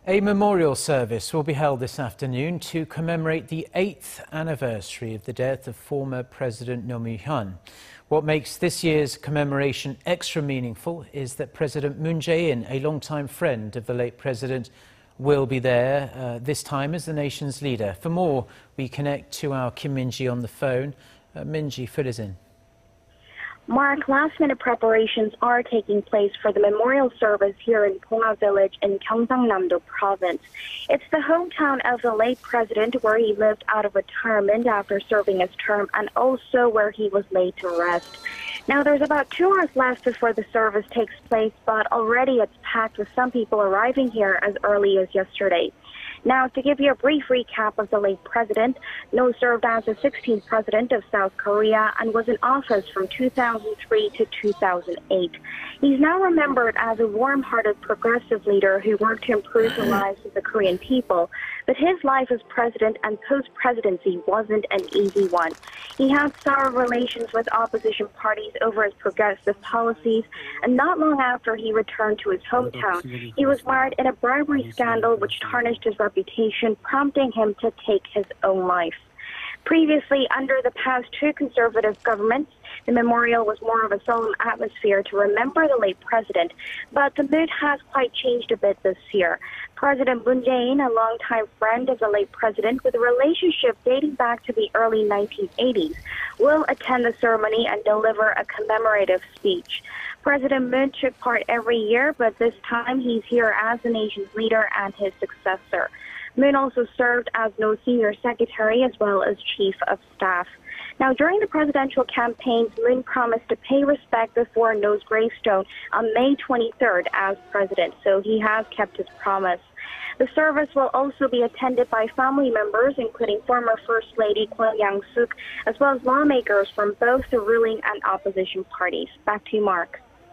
A memorial service will be held this afternoon to commemorate the 8th anniversary of the death of former President Roh Moo-hyun. What makes this year's commemoration extra meaningful is that President Moon Jae-in, a longtime friend of the late president, will be there, this time as the nation's leader. For more, we connect to our Kim Min-ji on the phone. Min-ji, fill us in. Mark, last-minute preparations are taking place for the memorial service here in Bongha Village in Gyeongsangnam-do Province. It's the hometown of the late president, where he lived out of retirement after serving his term, and also where he was laid to rest. Now, there's about 2 hours left before the service takes place, but already it's packed with some people arriving here as early as yesterday. Now, to give you a brief recap of the late president, Roh served as the 16th president of South Korea and was in office from 2003 to 2008. He's now remembered as a warm-hearted progressive leader who worked to improve the lives of the Korean people. But his life as president and post-presidency wasn't an easy one. He had sour relations with opposition parties over his progressive policies, and not long after he returned to his hometown, he was mired in a bribery scandal which tarnished his reputation, prompting him to take his own life. Previously, under the past 2 conservative governments, the memorial was more of a solemn atmosphere to remember the late president, but the mood has quite changed a bit this year. President Moon Jae-in, a longtime friend of the late president with a relationship dating back to the early 1980s, will attend the ceremony and deliver a commemorative speech. President Moon took part every year, but this time he's here as the nation's leader and his successor. Moon also served as Roh's senior secretary as well as chief of staff. Now, during the presidential campaigns, Moon promised to pay respect before Roh's gravestone on May 23rd as president, so he has kept his promise. The service will also be attended by family members, including former First Lady Kwon Yang-suk, as well as lawmakers from both the ruling and opposition parties. Back to you, Mark.